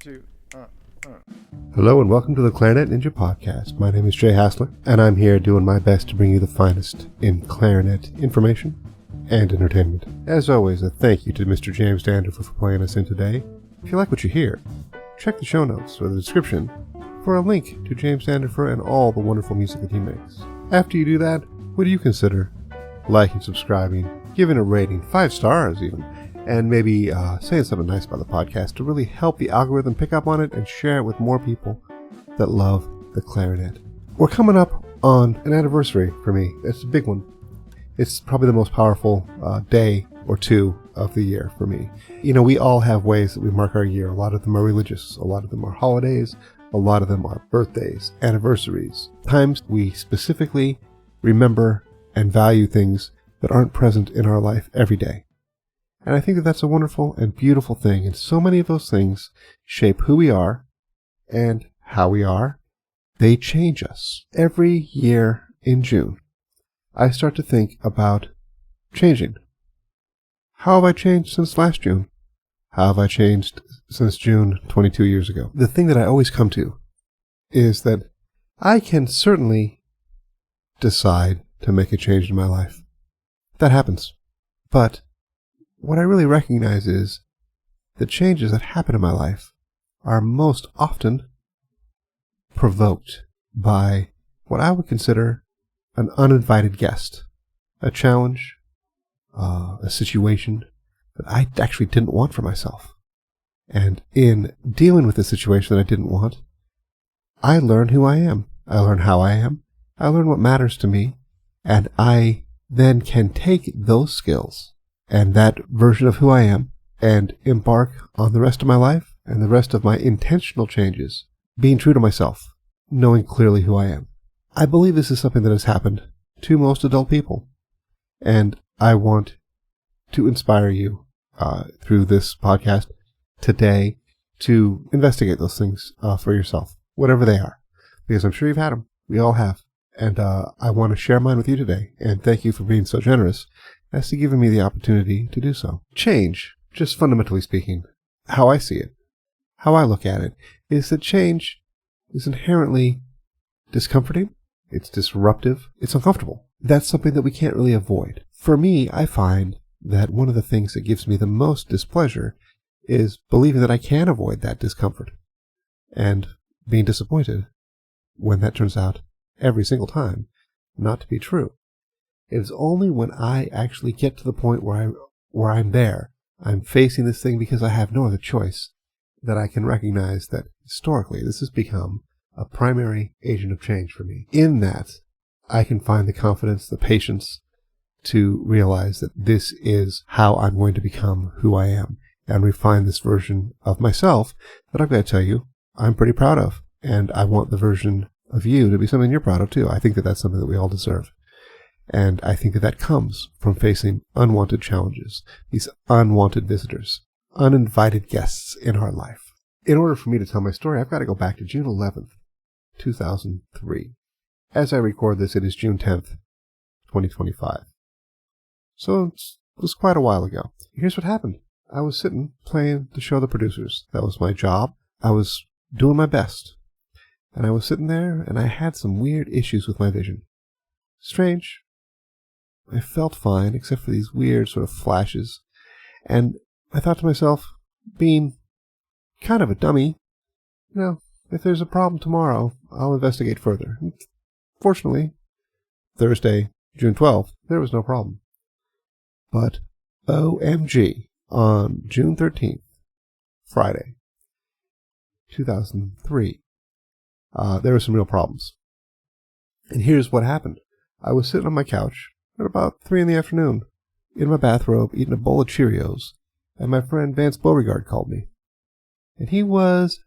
2, Hello and welcome to the Clarinet Ninja Podcast. My name is Jay Hassler, and I'm here doing my best to bring you the finest in clarinet information and entertainment. As always, a thank you to Mr. James Danderfer for playing us in today. If you like what you hear, check the show notes or the description for a link to James Danderfer and all the wonderful music that he makes. After you do that, would you consider liking, subscribing, giving a rating, 5 stars even, and maybe saying something nice about the podcast to really help the algorithm pick up on it and share it with more people that love the clarinet. We're coming up on an anniversary for me. It's a big one. It's probably the most powerful day or two of the year for me. You know, we all have ways that we mark our year. A lot of them are religious. A lot of them are holidays. A lot of them are birthdays, anniversaries, times we specifically remember and value things that aren't present in our life every day. And I think that that's a wonderful and beautiful thing. And so many of those things shape who we are and how we are. They change us. Every year in June, I start to think about changing. How have I changed since last June? How have I changed since June 22 years ago? The thing that I always come to is that I can certainly decide to make a change in my life. That happens. But what I really recognize is the changes that happen in my life are most often provoked by what I would consider an uninvited guest, a challenge, a situation that I actually didn't want for myself. And in dealing with the situation that I didn't want, I learn who I am. I learn how I am. I learn what matters to me. And I then can take those skills and that version of who I am and embark on the rest of my life and the rest of my intentional changes, being true to myself, knowing clearly who I am. I believe this is something that has happened to most adult people. And I want to inspire you through this podcast today to investigate those things for yourself, whatever they are, because I'm sure you've had them. We all have. And I want to share mine with you today. And thank you for being so generous as to giving me the opportunity to do so. Change, just fundamentally speaking, how I see it, how I look at it, is that change is inherently discomforting, it's disruptive, it's uncomfortable. That's something that we can't really avoid. For me, I find that one of the things that gives me the most displeasure is believing that I can avoid that discomfort and being disappointed when that turns out every single time not to be true. It is only when I actually get to the point where I'm there, I'm facing this thing because I have no other choice, that I can recognize that historically this has become a primary agent of change for me. In that, I can find the confidence, the patience to realize that this is how I'm going to become who I am and refine this version of myself that I've got to tell you I'm pretty proud of. And I want the version of you to be something you're proud of too. I think that that's something that we all deserve. And I think that that comes from facing unwanted challenges, these unwanted visitors, uninvited guests in our life. In order for me to tell my story, I've got to go back to June 11th, 2003. As I record this, it is June 10th, 2025. So it was quite a while ago. Here's what happened. I was sitting playing to show the producers. That was my job. I was doing my best. And I was sitting there, and I had some weird issues with my vision. Strange. I felt fine, except for these weird sort of flashes. And I thought to myself, being kind of a dummy, if there's a problem tomorrow, I'll investigate further. Fortunately, Thursday, June 12th, there was no problem. But OMG, on June 13th, Friday, 2003, there were some real problems. And here's what happened. I was sitting on my couch at about 3 p.m, in my bathrobe, eating a bowl of Cheerios, and my friend Vance Beauregard called me. And he was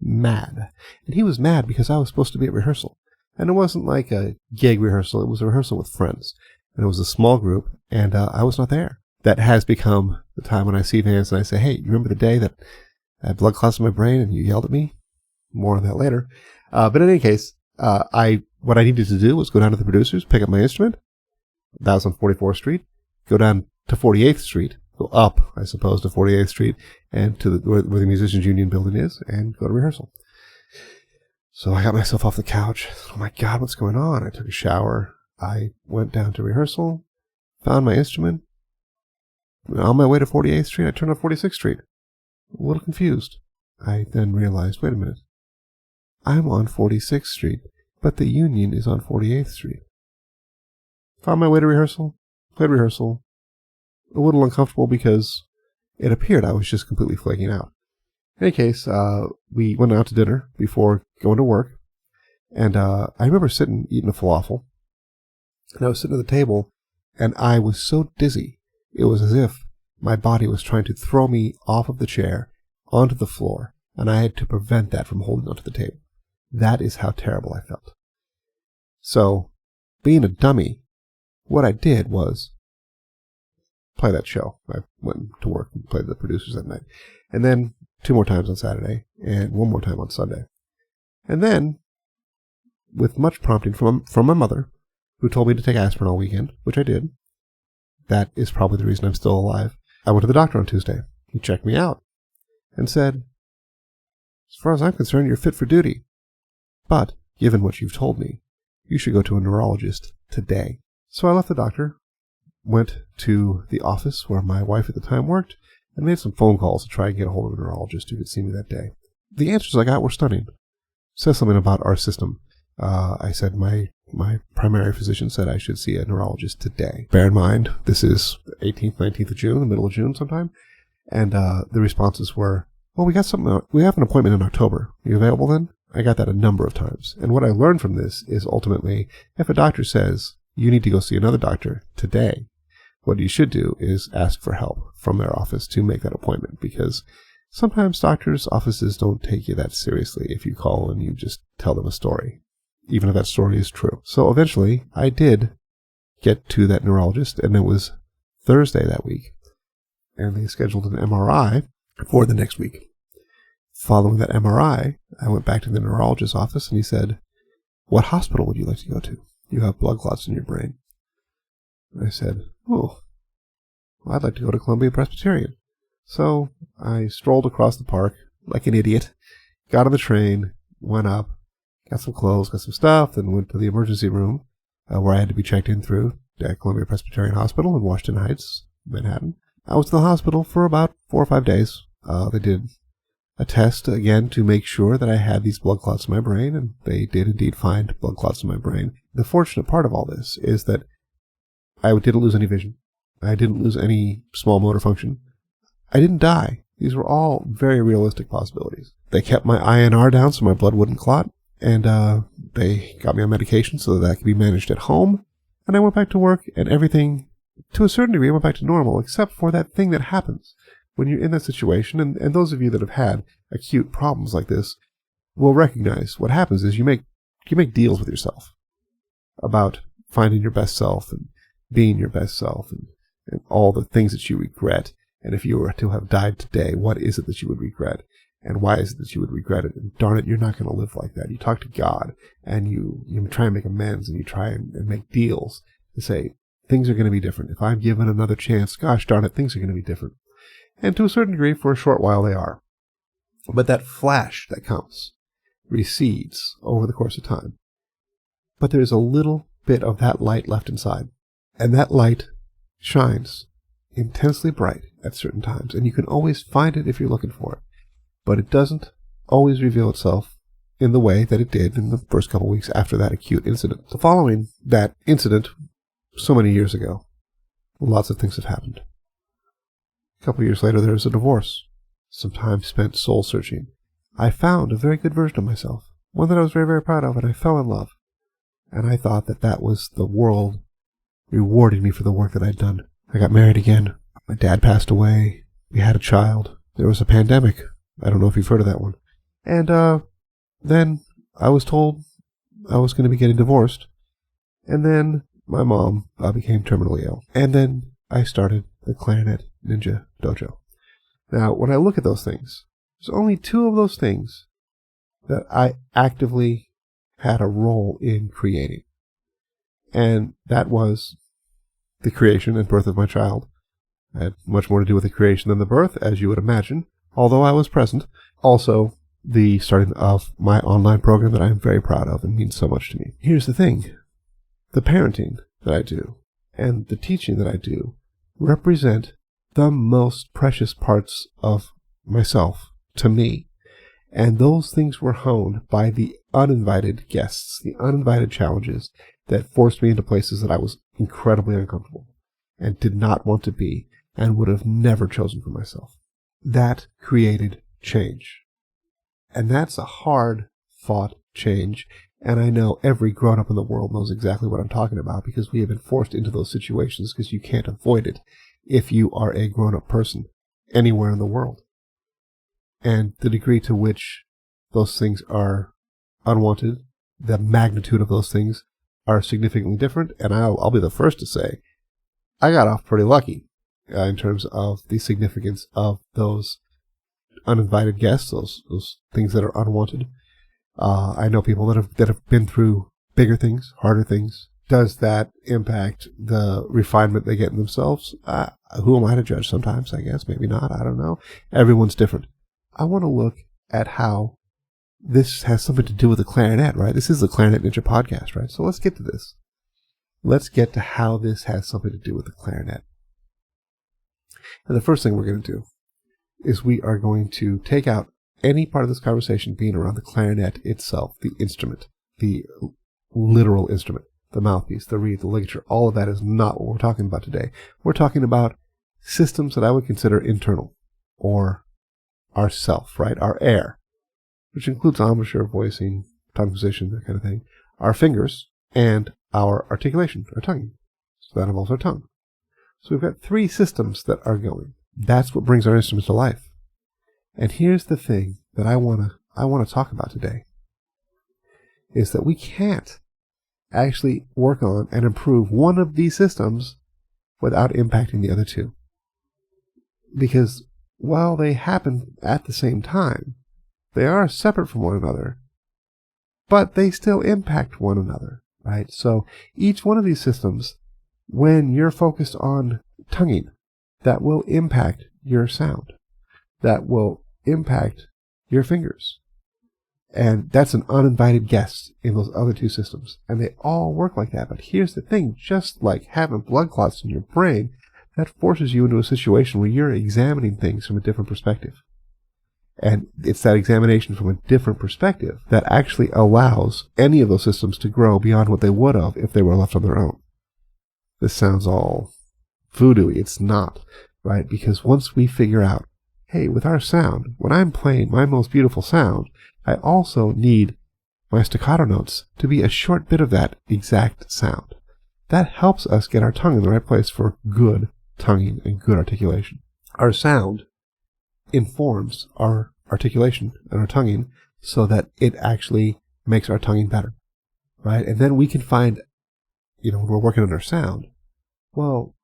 mad. And he was mad because I was supposed to be at rehearsal. And it wasn't like a gig rehearsal, it was a rehearsal with friends. And it was a small group, and I was not there. That has become the time when I see Vance and I say, hey, you remember the day that I had blood clots in my brain and you yelled at me? More on that later. But in any case, what I needed to do was go down to the producers, pick up my instrument. That was on 44th Street. Go down to 48th Street, go up, I suppose, to 48th Street and to where the Musicians Union building is and go to rehearsal. So I got myself off the couch. Oh my God, what's going on? I took a shower. I went down to rehearsal, found my instrument. On my way to 48th Street, I turned on 46th Street. A little confused. I then realized, wait a minute. I'm on 46th Street, but the Union is on 48th Street. Found my way to rehearsal, played rehearsal. A little uncomfortable because it appeared I was just completely flaking out. In any case, we went out to dinner before going to work, and I remember eating a falafel, and I was sitting at the table, and I was so dizzy, it was as if my body was trying to throw me off of the chair onto the floor, and I had to prevent that from holding onto the table. That is how terrible I felt. So, being a dummy, what I did was play that show. I went to work and played the producers that night. And then 2 more times on Saturday, and 1 more time on Sunday. And then, with much prompting from my mother, who told me to take aspirin all weekend, which I did. That is probably the reason I'm still alive. I went to the doctor on Tuesday. He checked me out and said, as far as I'm concerned, you're fit for duty. But, given what you've told me, you should go to a neurologist today. So I left the doctor, went to the office where my wife at the time worked, and made some phone calls to try and get a hold of a neurologist who could see me that day. The answers I got were stunning. Says something about our system. I said my primary physician said I should see a neurologist today. Bear in mind, this is the 18th, 19th of June, the middle of June sometime. And the responses were, well, we have an appointment in October. Are you available then? I got that a number of times. And what I learned from this is ultimately, if a doctor says, you need to go see another doctor today, what you should do is ask for help from their office to make that appointment, because sometimes doctors' offices don't take you that seriously if you call and you just tell them a story, even if that story is true. So eventually, I did get to that neurologist, and it was Thursday that week, and they scheduled an MRI for the next week. Following that MRI, I went back to the neurologist's office, and he said, what hospital would you like to go to? You have blood clots in your brain. I said, oh, well, I'd like to go to Columbia Presbyterian. So I strolled across the park like an idiot, got on the train, went up, got some clothes, got some stuff, and went to the emergency room where I had to be checked in through at Columbia Presbyterian Hospital in Washington Heights, Manhattan. I was in the hospital for about 4 or 5 days. They did a test again to make sure that I had these blood clots in my brain, and they did indeed find blood clots in my brain. The fortunate part of all this is that I didn't lose any vision. I didn't lose any small motor function. I didn't die. These were all very realistic possibilities. They kept my INR down so my blood wouldn't clot, and they got me on medication so that could be managed at home. And I went back to work, and everything, to a certain degree, went back to normal, except for that thing that happens when you're in that situation. And those of you that have had acute problems like this will recognize what happens is you make deals with yourself about finding your best self and being your best self and all the things that you regret. And if you were to have died today, what is it that you would regret? And why is it that you would regret it? And darn it, you're not going to live like that. You talk to God, and you try and make amends, and you try and make deals to say, things are going to be different. If I'm given another chance, gosh darn it, things are going to be different. And to a certain degree, for a short while, they are. But that flash that comes recedes over the course of time. But there is a little bit of that light left inside. And that light shines intensely bright at certain times, and you can always find it if you're looking for it. But it doesn't always reveal itself in the way that it did in the first couple weeks after that acute incident. So following that incident so many years ago, lots of things have happened. A couple years later, there was a divorce. Some time spent soul-searching. I found a very good version of myself, one that I was very, very proud of, and I fell in love. And I thought that that was the world rewarding me for the work that I'd done. I got married again. My dad passed away. We had a child. There was a pandemic. I don't know if you've heard of that one. And then I was told I was going to be getting divorced. And then my mom became terminally ill. And then I started the Clarinet Ninja Dojo. Now, when I look at those things, there's only 2 of those things that I actively had a role in creating. And that was the creation and birth of my child, It had much more to do with the creation than the birth, as you would imagine, although I was present. Also, the starting of my online program that I'm very proud of and means so much to me. Here's the thing. The parenting that I do and the teaching that I do represent the most precious parts of myself to me. And those things were honed by the uninvited guests, the uninvited challenges that forced me into places that I was incredibly uncomfortable and did not want to be and would have never chosen for myself. That created change. And that's a hard-fought change. And I know every grown-up in the world knows exactly what I'm talking about because we have been forced into those situations because you can't avoid it if you are a grown-up person anywhere in the world. And the degree to which those things are unwanted, the magnitude of those things are significantly different. And I'll be the first to say, I got off pretty lucky in terms of the significance of those uninvited guests, those things that are unwanted. I know people that have been through bigger things, harder things. Does that impact the refinement they get in themselves? Who am I to judge? Sometimes, I guess, maybe not. I don't know. Everyone's different. I want to look at how this has something to do with the clarinet, right? This is the Clarinet Ninja podcast, right? So let's get to this. Let's get to how this has something to do with the clarinet. And the first thing we're going to do is we are going to take out any part of this conversation being around the clarinet itself, the instrument, the literal instrument, the mouthpiece, the reed, the ligature. All of that is not what we're talking about today. We're talking about systems that I would consider internal, or our self, right? Our air, which includes embouchure, voicing, tongue position, that kind of thing, our fingers, and our articulation, our tongue. So that involves our tongue. So we've got three systems that are going. That's what brings our instrument to life. And here's the thing that I want to talk about today, is that we can't actually work on and improve one of these systems without impacting the other two. Because while they happen at the same time, they are separate from one another, but they still impact one another, right? So each one of these systems, when you're focused on tonguing, that will impact your sound. That will impact your fingers. And that's an uninvited guest in those other two systems. And they all work like that. But here's the thing, just like having blood clots in your brain, that forces you into a situation where you're examining things from a different perspective. And it's that examination from a different perspective that actually allows any of those systems to grow beyond what they would have if they were left on their own. This sounds all voodoo-y. It's not, right? Because once we figure out, hey, with our sound, when I'm playing my most beautiful sound, I also need my staccato notes to be a short bit of that exact sound. That helps us get our tongue in the right place for good tonguing and good articulation. Our sound informs our articulation and our tonguing so that it actually makes our tonguing better, right? And then we can find, when we're working on our sound, well,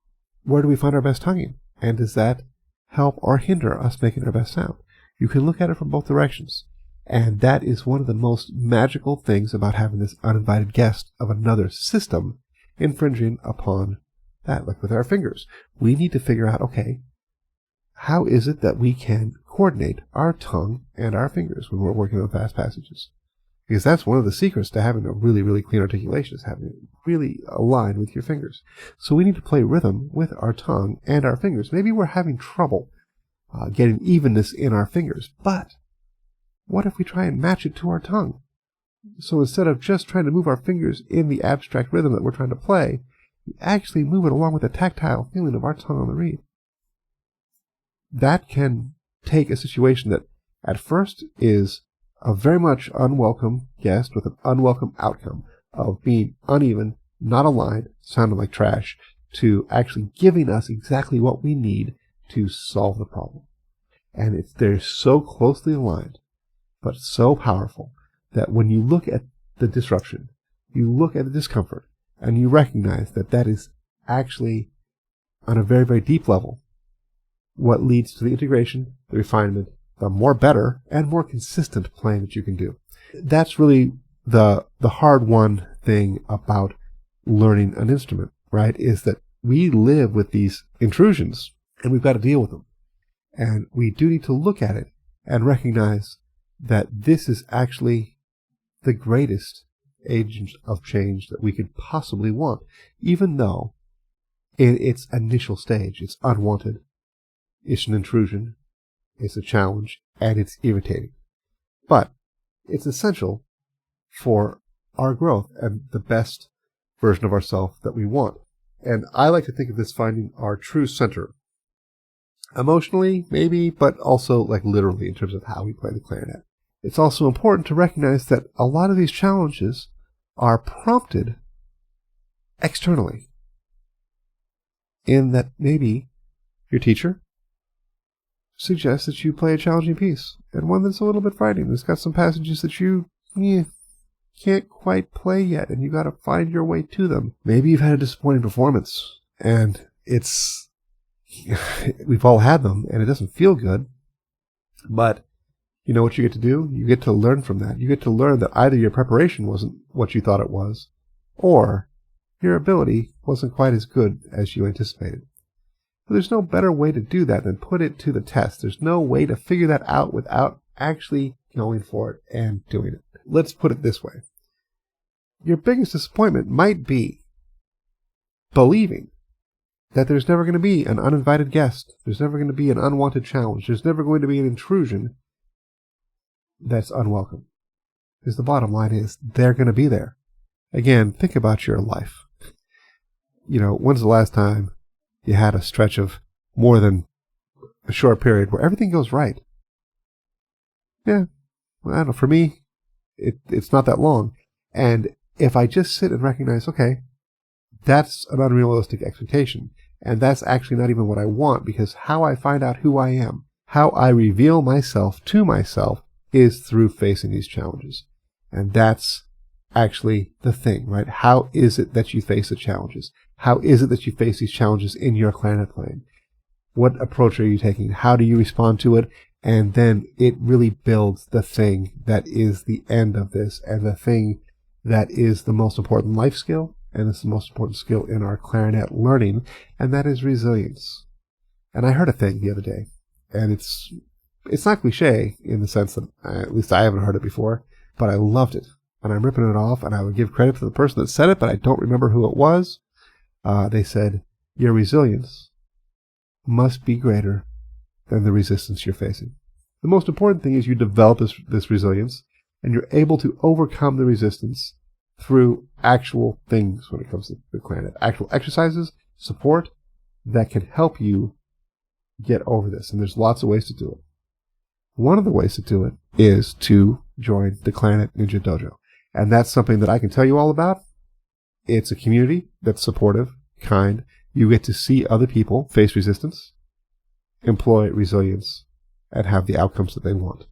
where do we find our best tonguing? And does that help or hinder us making our best sound? You can look at it from both directions. And that is one of the most magical things about having this uninvited guest of another system infringing upon that. Like with our fingers, we need to figure out, okay, how is it that we can coordinate our tongue and our fingers when we're working on fast passages? Because that's one of the secrets to having a really, really clean articulation, is having it really aligned with your fingers. So we need to play rhythm with our tongue and our fingers. Maybe we're having trouble getting evenness in our fingers, but what if we try and match it to our tongue? So instead of just trying to move our fingers in the abstract rhythm that we're trying to play, we actually move it along with the tactile feeling of our tongue on the reed. That can take a situation that at first is a very much unwelcome guest with an unwelcome outcome of being uneven, not aligned, sounding like trash, to actually giving us exactly what we need to solve the problem. And they're so closely aligned, but so powerful, that when you look at the disruption, you look at the discomfort, and you recognize that that is actually, on a very, very deep level, what leads to the integration, the refinement, the more better and more consistent playing that you can do. That's really the hard-won thing about learning an instrument, right? Is that we live with these intrusions And we've got to deal with them. And we do need to look at it and recognize that this is actually the greatest agent of change that we could possibly want, even though in its initial stage it's unwanted, it's an intrusion, it's a challenge, and it's irritating. But it's essential for our growth and the best version of ourselves that we want. And I like to think of this finding our true center. Emotionally, maybe, but also like literally in terms of how we play the clarinet. It's also important to recognize that a lot of these challenges are prompted externally. In that maybe your teacher suggests that you play a challenging piece, and one that's a little bit frightening. It's got some passages that you can't quite play yet, and you got to find your way to them. Maybe you've had a disappointing performance, and we've all had them, and it doesn't feel good, but you know what you get to do? You get to learn from that. You get to learn that either your preparation wasn't what you thought it was, or your ability wasn't quite as good as you anticipated. But there's no better way to do that than put it to the test. There's no way to figure that out without actually going for it and doing it. Let's put it this way. Your biggest disappointment might be believing that there's never going to be an uninvited guest. There's never going to be an unwanted challenge. There's never going to be an intrusion that's unwelcome. Because the bottom line is, they're going to be there. Again, think about your life. When's the last time you had a stretch of more than a short period where everything goes right? Yeah, well, I don't know. For me, it's not that long. And if I just sit and recognize, okay, that's an unrealistic expectation, and that's actually not even what I want, because how I find out who I am, how I reveal myself to myself, is through facing these challenges. And that's actually the thing, right? How is it that you face the challenges? How is it that you face these challenges in your clarinet playing? What approach are you taking? How do you respond to it? And then it really builds the thing that is the end of this, and the thing that is the most important life skill, and it's the most important skill in our clarinet learning, and that is resilience. And I heard a thing the other day, and it's not cliche in the sense that, at least I haven't heard it before, but I loved it. And I'm ripping it off, and I would give credit to the person that said it, but I don't remember who it was. They said, your resilience must be greater than the resistance you're facing. The most important thing is you develop this resilience, and you're able to overcome the resistance through actual things when it comes to the clarinet. Actual exercises, support, that can help you get over this. And there's lots of ways to do it. One of the ways to do it is to join the Clarinet Ninja Dojo. And that's something that I can tell you all about. It's a community that's supportive, kind. You get to see other people face resistance, employ resilience, and have the outcomes that they want.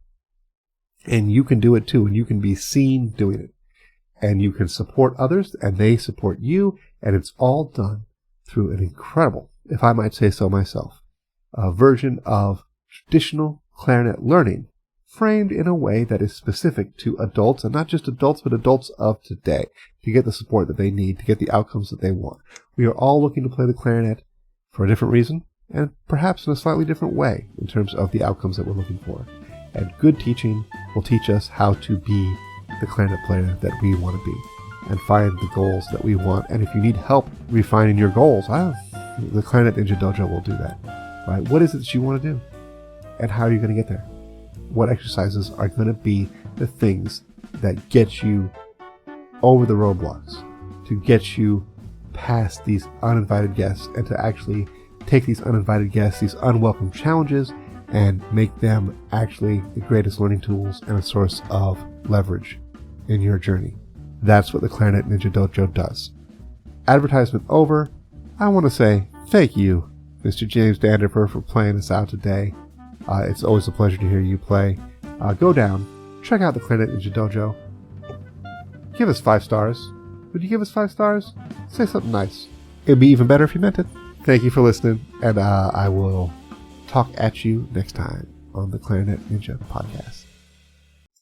And you can do it too, and you can be seen doing it. And you can support others, and they support you, and it's all done through an incredible, if I might say so myself, a version of traditional clarinet learning, framed in a way that is specific to adults, and not just adults, but adults of today, to get the support that they need, to get the outcomes that they want. We are all looking to play the clarinet for a different reason, and perhaps in a slightly different way in terms of the outcomes that we're looking for. And good teaching will teach us how to be the clarinet player that we want to be, and find the goals that we want. And if you need help refining your goals, the Clarinet Ninja Dojo will do that. Right? What is it that you want to do? And how are you going to get there? What exercises are going to be the things that get you over the roadblocks, to get you past these uninvited guests, and to actually take these uninvited guests, these unwelcome challenges, and make them actually the greatest learning tools and a source of leverage in your journey. That's what the Clarinet Ninja Dojo does. Advertisement over. I want to say thank you, Mr. James Danderfer, for playing us out today. It's always a pleasure to hear you play. Go down, check out the Clarinet Ninja Dojo. Give us 5 stars. Would you give us 5 stars? Say something nice. It'd be even better if you meant it. Thank you for listening, and I will talk at you next time on the Clarinet Ninja Podcast.